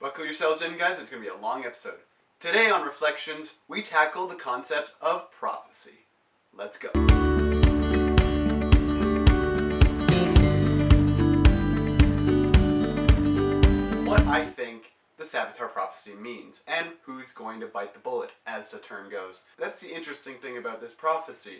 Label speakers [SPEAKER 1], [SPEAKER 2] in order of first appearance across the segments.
[SPEAKER 1] Buckle yourselves in, guys, it's going to be a long episode. Today on Reflections, we tackle the concept of prophecy. Let's go. What I think the Savitar Prophecy means, and who's going to bite the bullet, as the term goes. That's the interesting thing about this prophecy.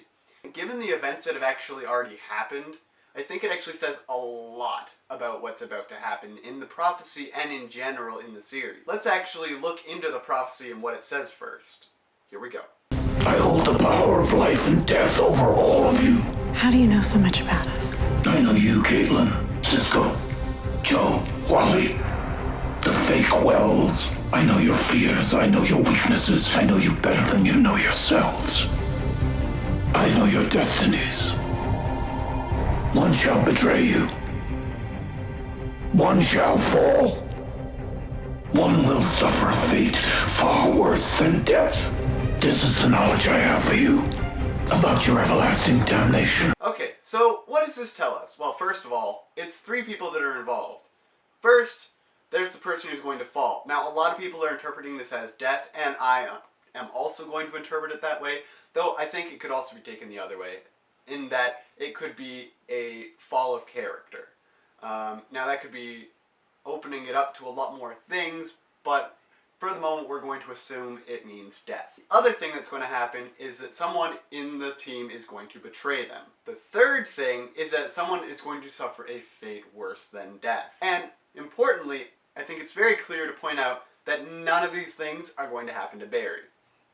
[SPEAKER 1] Given the events that have actually already happened, I think it actually says a lot about what's about to happen in the prophecy and in general in the series. Let's actually look into the prophecy and what it says first. Here we go.
[SPEAKER 2] I hold the power of life and death over all of you.
[SPEAKER 3] How do you know so much about us?
[SPEAKER 2] I know you, Caitlin, Cisco, Joe, Wally, the fake Wells. I know your fears, I know your weaknesses, I know you better than you know yourselves. I know your destinies. One shall betray you. One shall fall. One will suffer a fate far worse than death. This is the knowledge I have for you about your everlasting damnation.
[SPEAKER 1] Okay, so what does this tell us? Well, first of all, it's three people that are involved. First, there's the person who's going to fall. Now, a lot of people are interpreting this as death, and I am also going to interpret it that way, though I think it could also be taken the other way, in that it could be a fall of character. Now that could be opening it up to a lot more things, but for the moment we're going to assume it means death. The other thing that's going to happen is that someone in the team is going to betray them. The third thing is that someone is going to suffer a fate worse than death. And importantly, I think it's very clear to point out that none of these things are going to happen to Barry.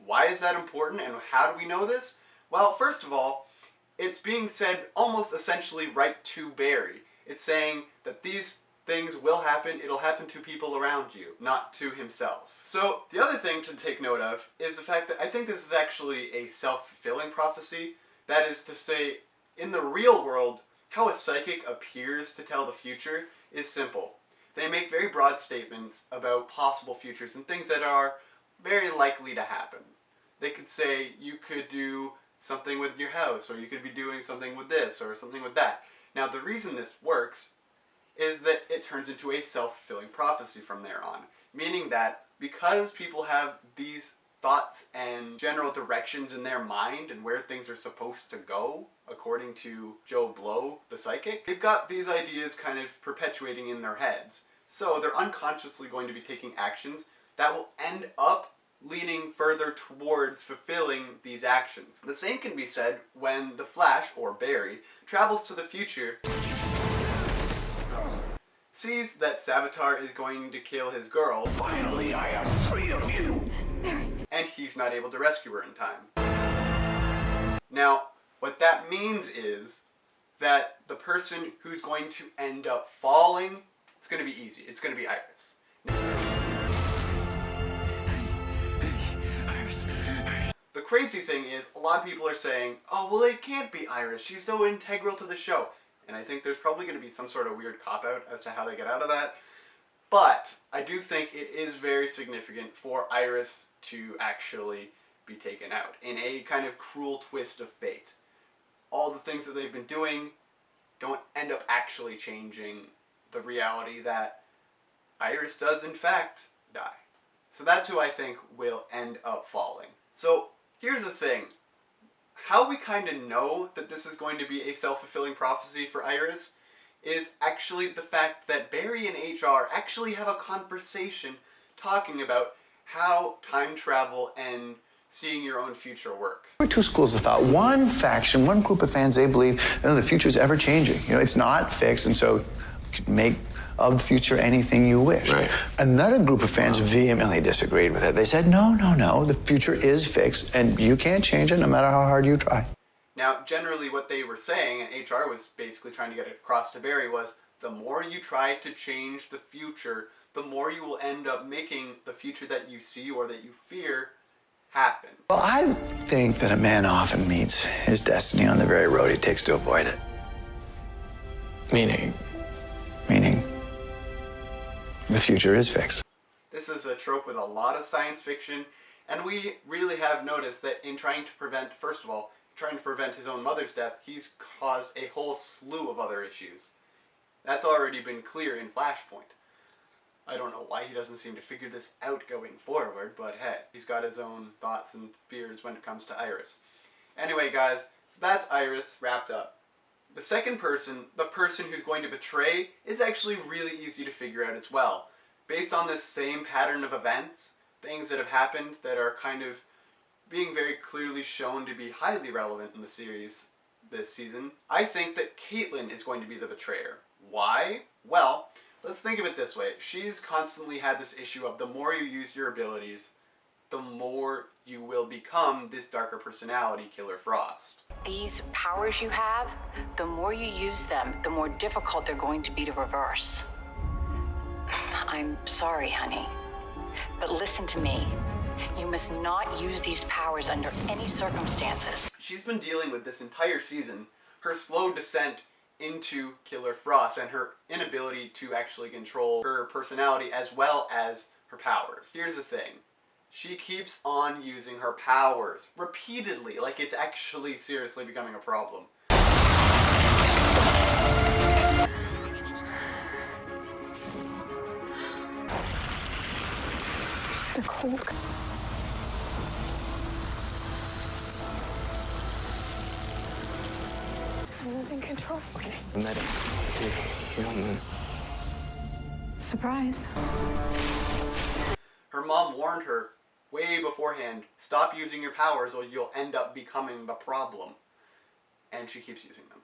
[SPEAKER 1] Why is that important, and how do we know this? Well, first of all, it's being said almost essentially right to Barry. It's saying that these things will happen, it'll happen to people around you, not to himself. So the other thing to take note of is the fact that I think this is actually a self-fulfilling prophecy. That is to say, in the real world, how a psychic appears to tell the future is simple. They make very broad statements about possible futures and things that are very likely to happen. They could say you could do something with your house, or you could be doing something with this, or something with that. Now, the reason this works is that it turns into a self-fulfilling prophecy from there on, meaning that because people have these thoughts and general directions in their mind and where things are supposed to go, according to Joe Blow, the psychic, they've got these ideas kind of perpetuating in their heads. So they're unconsciously going to be taking actions that will end up leaning further towards fulfilling these actions. The same can be said when the Flash, or Barry, travels to the future, sees that Savitar is going to kill his girl.
[SPEAKER 2] Finally, I am free of you.
[SPEAKER 1] And he's not able to rescue her in time. Now, what that means is that the person who's going to end up falling, it's going to be easy. It's going to be Iris. The crazy thing is, a lot of people are saying, oh, well, it can't be Iris. She's so integral to the show. And I think there's probably going to be some sort of weird cop-out as to how they get out of that. But I do think it is very significant for Iris to actually be taken out in a kind of cruel twist of fate. All the things that they've been doing don't end up actually changing the reality that Iris does in fact die. So that's who I think will end up falling. So here's the thing. How we kind of know that this is going to be a self-fulfilling prophecy for Iris is actually the fact that Barry and HR actually have a conversation talking about how time travel and seeing your own future works.
[SPEAKER 4] There are two schools of thought. One faction, one group of fans, they believe the future is ever changing. It's not fixed, and so you can make of the future anything you wish.
[SPEAKER 5] Right.
[SPEAKER 4] Another group of fans vehemently disagreed with it. They said, no, the future is fixed, and you can't change it no matter how hard you try.
[SPEAKER 1] Now, generally what they were saying, and HR was basically trying to get it across to Barry, was the more you try to change the future, the more you will end up making the future that you see or that you fear happen.
[SPEAKER 4] Well, I think that a man often meets his destiny on the very road he takes to avoid it.
[SPEAKER 5] Meaning,
[SPEAKER 4] the future is fixed.
[SPEAKER 1] This is a trope with a lot of science fiction, and we really have noticed that in trying to prevent, first of all, trying to prevent his own mother's death, he's caused a whole slew of other issues. That's already been clear in Flashpoint. I don't know why he doesn't seem to figure this out going forward, but hey, he's got his own thoughts and fears when it comes to Iris. Anyway, guys, so that's Iris wrapped up. The second person, the person who's going to betray, is actually really easy to figure out as well. Based on this same pattern of events, things that have happened that are kind of being very clearly shown to be highly relevant in the series this season, I think that Caitlin is going to be the betrayer. Why? Well, let's think of it this way. She's constantly had this issue of the more you use your abilities, the more you will become this darker personality, Killer Frost.
[SPEAKER 5] These powers you have, the more you use them, the more difficult they're going to be to reverse. I'm sorry, honey, but listen to me. You must not use these powers under any circumstances.
[SPEAKER 1] She's been dealing with this entire season, her slow descent into Killer Frost and her inability to actually control her personality as well as her powers. Here's the thing. She keeps on using her powers repeatedly, like it's actually seriously becoming a problem.
[SPEAKER 3] The cold. I'm losing control. Okay.
[SPEAKER 6] Medic. You don't move.
[SPEAKER 3] Surprise.
[SPEAKER 1] Her mom warned her way beforehand, stop using your powers or you'll end up becoming the problem. And she keeps using them.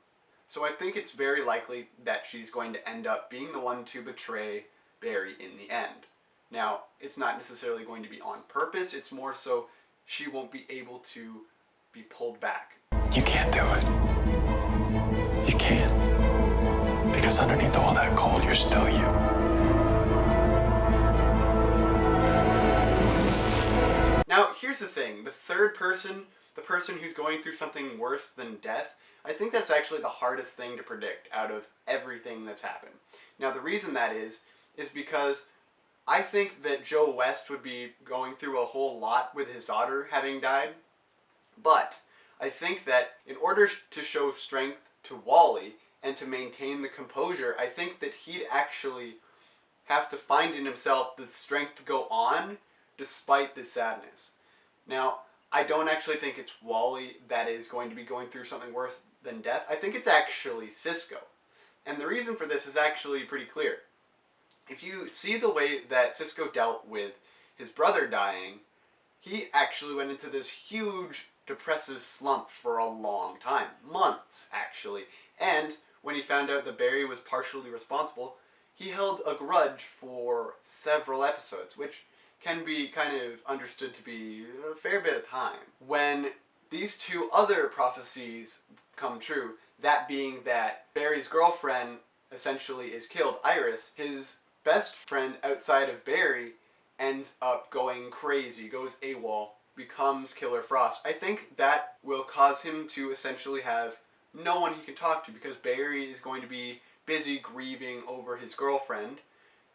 [SPEAKER 1] So I think it's very likely that she's going to end up being the one to betray Barry in the end. Now, it's not necessarily going to be on purpose, it's more so she won't be able to be pulled back.
[SPEAKER 6] You can't do it. You can't. Because underneath all that cold, you're still you.
[SPEAKER 1] Now, here's the thing. The third person, the person who's going through something worse than death, I think that's actually the hardest thing to predict out of everything that's happened. Now, the reason that is because I think that Joe West would be going through a whole lot with his daughter having died, but I think that in order to show strength to Wally and to maintain the composure, I think that he'd actually have to find in himself the strength to go on despite the sadness. Now, I don't actually think it's Wally that is going to be going through something worse than death. I think it's actually Cisco. And the reason for this is actually pretty clear. If you see the way that Cisco dealt with his brother dying, he actually went into this huge depressive slump for a long time. Months, actually. And when he found out that Barry was partially responsible, he held a grudge for several episodes, which can be kind of understood to be a fair bit of time. When these two other prophecies come true, that being that Barry's girlfriend essentially is killed, Iris, his best friend outside of Barry ends up going crazy, goes AWOL, becomes Killer Frost. I think that will cause him to essentially have no one he can talk to because Barry is going to be busy grieving over his girlfriend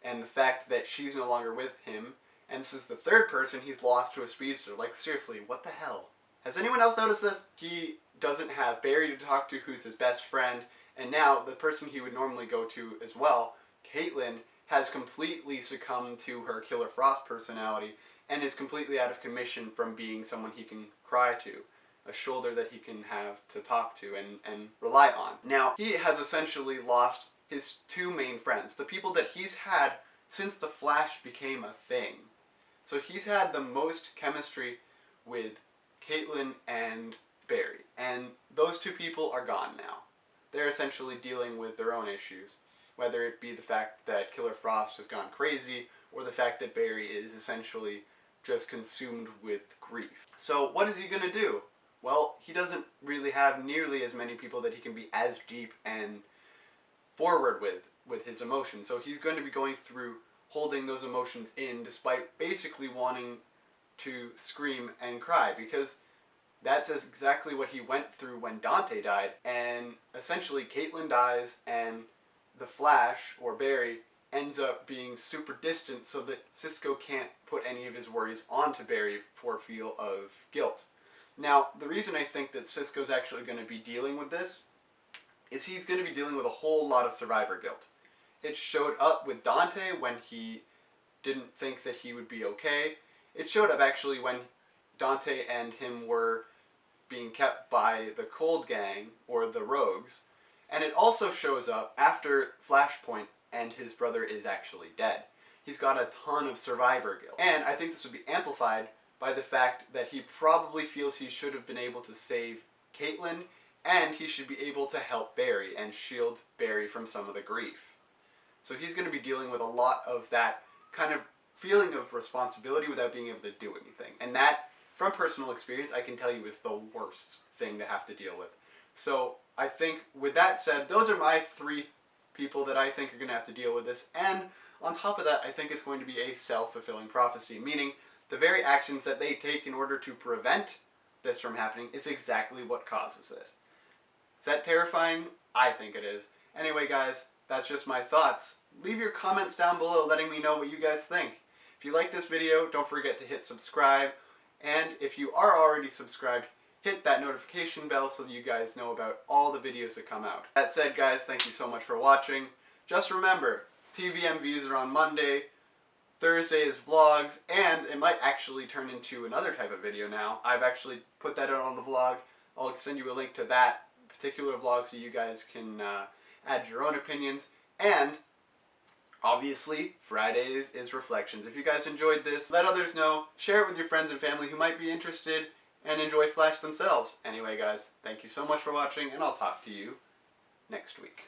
[SPEAKER 1] and the fact that she's no longer with him. And this is the third person he's lost to a speedster. Like, seriously, what the hell? Has anyone else noticed this? He doesn't have Barry to talk to, who's his best friend, and now the person he would normally go to as well, Caitlin, has completely succumbed to her Killer Frost personality and is completely out of commission from being someone he can cry to, a shoulder that he can have to talk to and rely on. Now, he has essentially lost his two main friends, the people that he's had since the Flash became a thing. So he's had the most chemistry with Caitlin and Barry, and those two people are gone now. They're essentially dealing with their own issues, whether it be the fact that Killer Frost has gone crazy, or the fact that Barry is essentially just consumed with grief. So what is he going to do? Well, he doesn't really have nearly as many people that he can be as deep and forward with his emotions. So he's going to be going through holding those emotions in despite basically wanting to scream and cry, because that's exactly what he went through when Dante died. And essentially Caitlin dies and the Flash, or Barry, ends up being super distant so that Cisco can't put any of his worries onto Barry for feel of guilt. Now, the reason I think that Cisco's actually going to be dealing with this is he's going to be dealing with a whole lot of survivor guilt. It showed up with Dante when he didn't think that he would be okay. It showed up actually when Dante and him were being kept by the Cold Gang, or the Rogues, and it also shows up after Flashpoint and his brother is actually dead. He's got a ton of survivor guilt. And I think this would be amplified by the fact that he probably feels he should have been able to save Caitlin, and he should be able to help Barry and shield Barry from some of the grief. So he's going to be dealing with a lot of that kind of feeling of responsibility without being able to do anything. And that, from personal experience, I can tell you is the worst thing to have to deal with. So I think with that said, those are my 3 people that I think are going to have to deal with this. And on top of that, I think it's going to be a self-fulfilling prophecy, meaning the very actions that they take in order to prevent this from happening is exactly what causes it. Is that terrifying? I think it is. Anyway, guys, that's just my thoughts. Leave your comments down below letting me know what you guys think. If you like this video, don't forget to hit subscribe. And if you are already subscribed, hit that notification bell so that you guys know about all the videos that come out. That said, guys, thank you so much for watching. Just remember, TVMVs are on Monday, Thursday is vlogs, and it might actually turn into another type of video now. I've actually put that out on the vlog. I'll send you a link to that particular vlog so you guys can add your own opinions. And obviously, Fridays is Reflections. If you guys enjoyed this, let others know, share it with your friends and family who might be interested and enjoy Flash themselves. Anyway, guys, thank you so much for watching, and I'll talk to you next week.